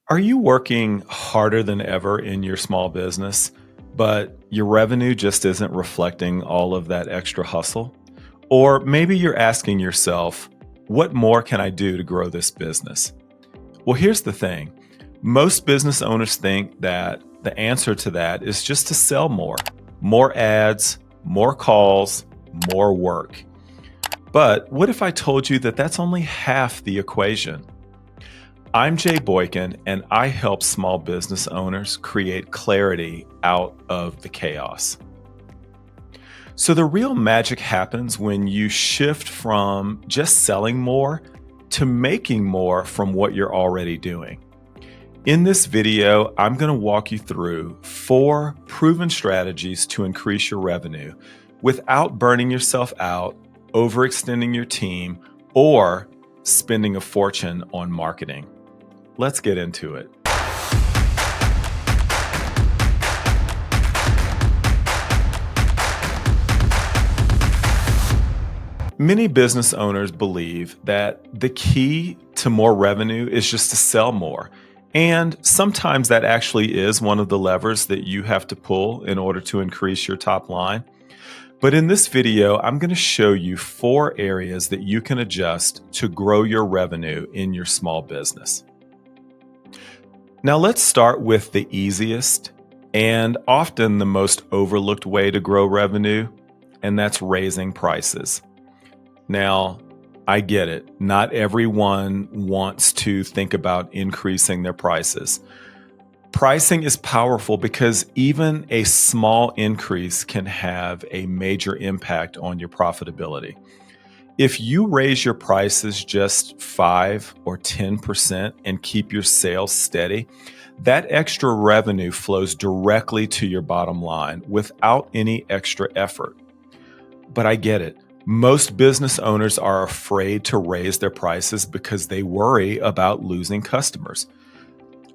Are you working harder than ever in your small business, but your revenue just isn't reflecting all of that extra hustle? Or maybe you're asking yourself, what more can I do to grow this business? Well, here's the thing. Most business owners think that the answer to that is just to sell more ads, more calls, more work. But what if I told you that that's only half the equation? I'm Jay Boykin, and I help small business owners create clarity out of the chaos. So the real magic happens when you shift from just selling more to making more from what you're already doing. In this video, I'm going to walk you through 4 proven strategies to increase your revenue without burning yourself out, overextending your team, or spending a fortune on marketing. Let's get into it. Many business owners believe that the key to more revenue is just to sell more. And sometimes that actually is one of the levers that you have to pull in order to increase your top line. But in this video, I'm going to show you 4 areas that you can adjust to grow your revenue in your small business. Now let's start with the easiest and often the most overlooked way to grow revenue, and that's raising prices. Now, I get it. Not everyone wants to think about increasing their prices. Pricing is powerful because even a small increase can have a major impact on your profitability. If you raise your prices just 5 or 10% and keep your sales steady, that extra revenue flows directly to your bottom line without any extra effort. But I get it. Most business owners are afraid to raise their prices because they worry about losing customers.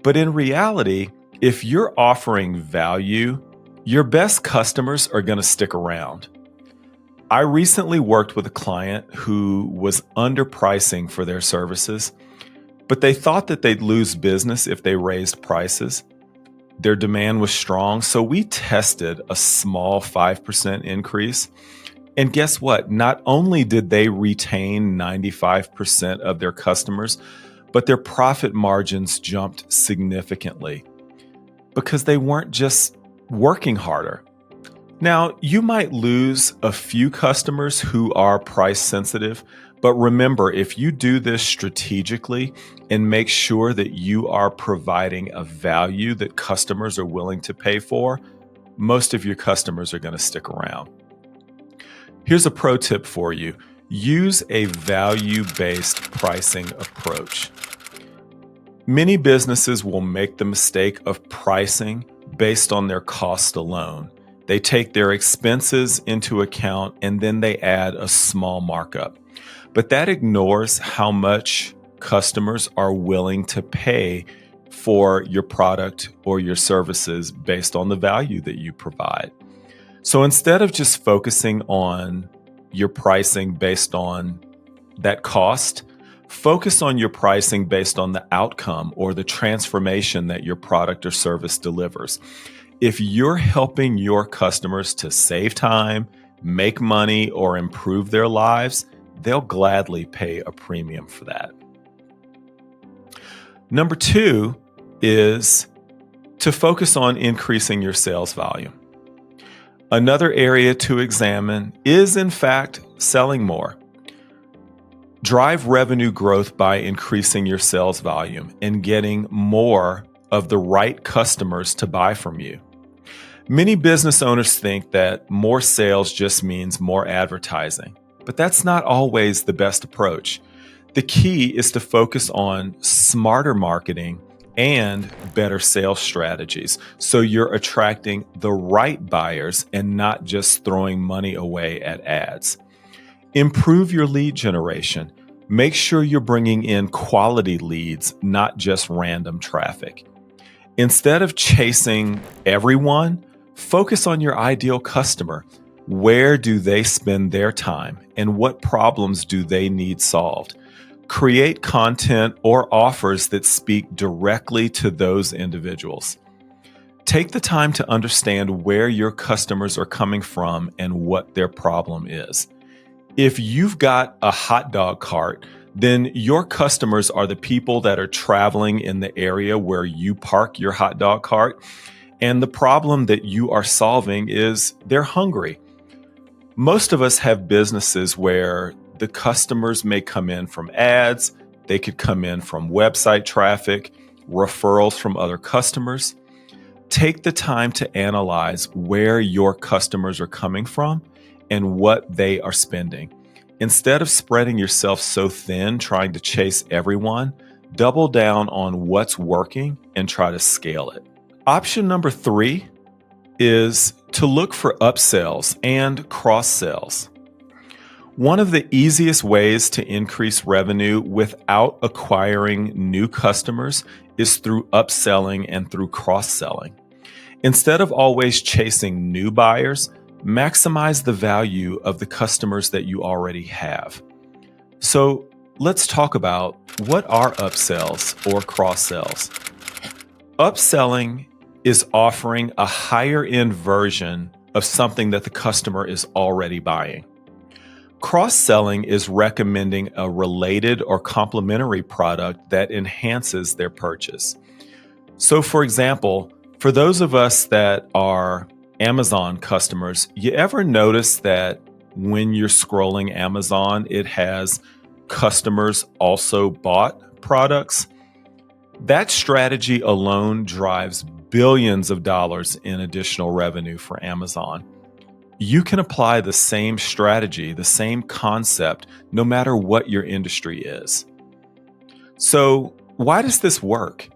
But in reality, if you're offering value, your best customers are going to stick around. I recently worked with a client who was underpricing for their services, but they thought that they'd lose business if they raised prices. Their demand was strong, so we tested a small 5% increase. And guess what? Not only did they retain 95% of their customers, but their profit margins jumped significantly because they weren't just working harder. Now, you might lose a few customers who are price sensitive, but remember, if you do this strategically and make sure that you are providing a value that customers are willing to pay for, most of your customers are going to stick around. Here's a pro tip for you. Use a value-based pricing approach. Many businesses will make the mistake of pricing based on their cost alone. They take their expenses into account and then they add a small markup. But that ignores how much customers are willing to pay for your product or your services based on the value that you provide. So instead of just focusing on your pricing based on that cost, focus on your pricing based on the outcome or the transformation that your product or service delivers. If you're helping your customers to save time, make money, or improve their lives, they'll gladly pay a premium for that. Number 2 is to focus on increasing your sales volume. Another area to examine is, in fact, selling more. Drive revenue growth by increasing your sales volume and getting more of the right customers to buy from you. Many business owners think that more sales just means more advertising, but that's not always the best approach. The key is to focus on smarter marketing and better sales strategies, so you're attracting the right buyers and not just throwing money away at ads. Improve your lead generation. Make sure you're bringing in quality leads, not just random traffic. Instead of chasing everyone, focus on your ideal customer. Where do they spend their time and what problems do they need solved? Create content or offers that speak directly to those individuals. Take the time to understand where your customers are coming from and what their problem is. If you've got a hot dog cart, then your customers are the people that are traveling in the area where you park your hot dog cart. And the problem that you are solving is they're hungry. Most of us have businesses where the customers may come in from ads, they could come in from website traffic, referrals from other customers. Take the time to analyze where your customers are coming from and what they are spending. Instead of spreading yourself so thin trying to chase everyone, double down on what's working and try to scale it. Option number 3 is to look for upsells and cross-sells. One of the easiest ways to increase revenue without acquiring new customers is through upselling and through cross-selling. Instead of always chasing new buyers, maximize the value of the customers that you already have. So let's talk about what are upsells or cross-sells. Upselling is offering a higher end version of something that the customer is already buying. Cross-selling is recommending a related or complementary product that enhances their purchase. So for example, for those of us that are Amazon customers, you ever notice that when you're scrolling Amazon, it has customers also bought products? That strategy alone drives billions of dollars in additional revenue for Amazon. You can apply the same strategy, the same concept, no matter what your industry is. So, why does this work?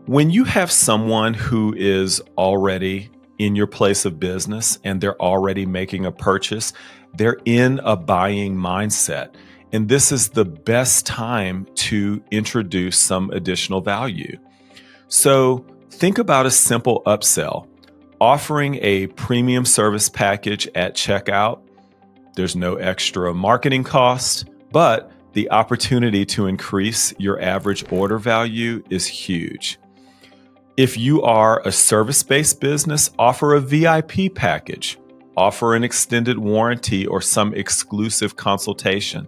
When you have someone who is already in your place of business and they're already making a purchase, they're in a buying mindset. And this is the best time to introduce some additional value. So think about a simple upsell, offering a premium service package at checkout. There's no extra marketing cost, but the opportunity to increase your average order value is huge. If you are a service-based business, offer a VIP package, offer an extended warranty or some exclusive consultation.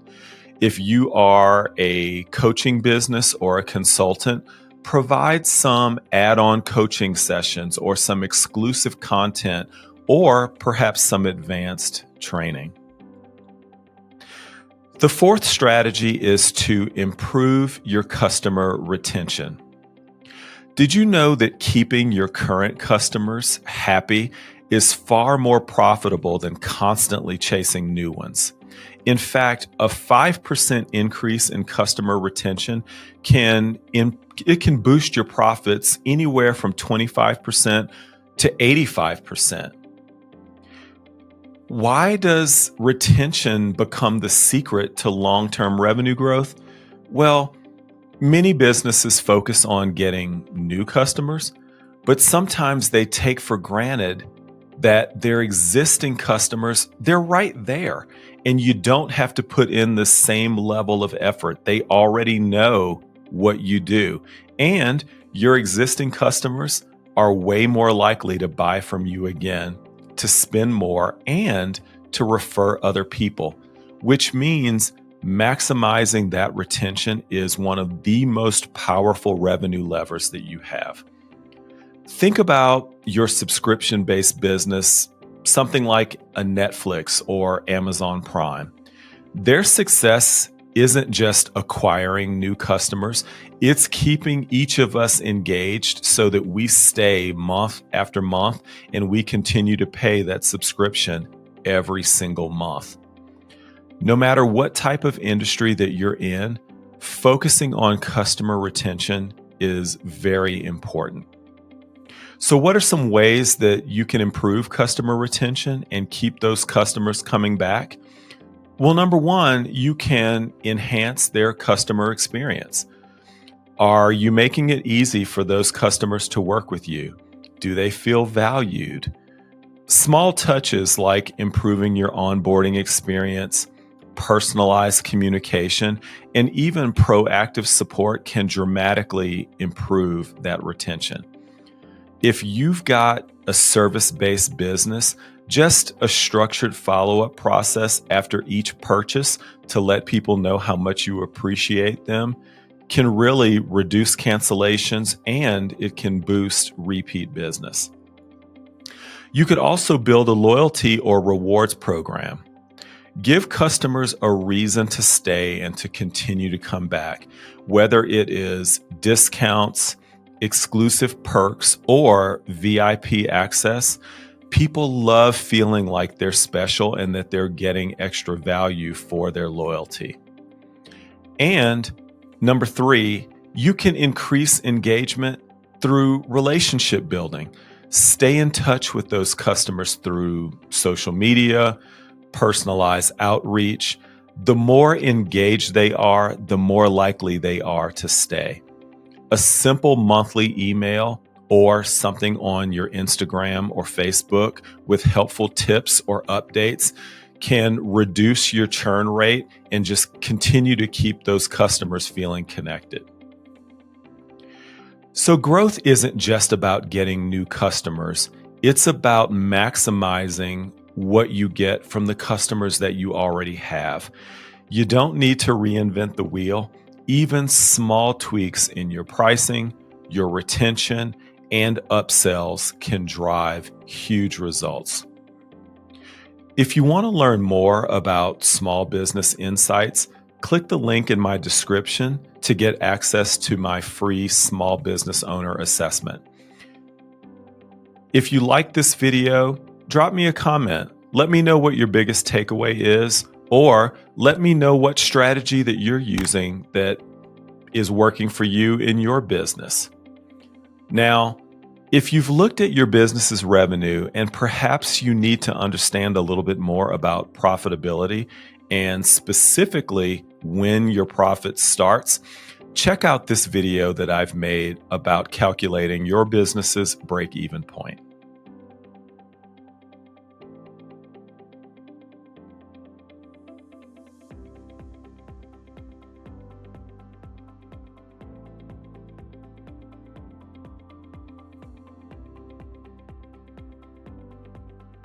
If you are a coaching business or a consultant, provide some add-on coaching sessions or some exclusive content or perhaps some advanced training. The fourth strategy is to improve your customer retention. Did you know that keeping your current customers happy is far more profitable than constantly chasing new ones? In fact, a 5% increase in customer retention can boost your profits anywhere from 25% to 85%. Why does retention become the secret to long-term revenue growth? Well, many businesses focus on getting new customers, but sometimes they take for granted that their existing customers, they're right there, and you don't have to put in the same level of effort. They already know what you do, and your existing customers are way more likely to buy from you again, to spend more, and to refer other people, which means maximizing that retention is one of the most powerful revenue levers that you have. Think about your subscription-based business, something like a Netflix or Amazon Prime. Their success isn't just acquiring new customers, it's keeping each of us engaged so that we stay month after month and we continue to pay that subscription every single month. No matter what type of industry that you're in, focusing on customer retention is very important. So what are some ways that you can improve customer retention and keep those customers coming back? Well, number one, you can enhance their customer experience. Are you making it easy for those customers to work with you? Do they feel valued? Small touches like improving your onboarding experience, personalized communication, and even proactive support can dramatically improve that retention. If you've got a service-based business, just a structured follow-up process after each purchase to let people know how much you appreciate them can really reduce cancellations, and it can boost repeat business. You could also build a loyalty or rewards program. Give customers a reason to stay and to continue to come back, whether it is discounts, exclusive perks, or VIP access. People love feeling like they're special and that they're getting extra value for their loyalty. And number 3, you can increase engagement through relationship building. Stay in touch with those customers through social media, personalized outreach. The more engaged they are, the more likely they are to stay. A simple monthly email or something on your Instagram or Facebook with helpful tips or updates can reduce your churn rate and just continue to keep those customers feeling connected. So growth isn't just about getting new customers. It's about maximizing what you get from the customers that you already have. You don't need to reinvent the wheel. Even small tweaks in your pricing, your retention, and upsells can drive huge results. If you want to learn more about small business insights, click the link in my description to get access to my free small business owner assessment. If you like this video, drop me a comment. Let me know what your biggest takeaway is, or let me know what strategy that you're using that is working for you in your business. Now, if you've looked at your business's revenue and perhaps you need to understand a little bit more about profitability and specifically when your profit starts, check out this video that I've made about calculating your business's break-even point.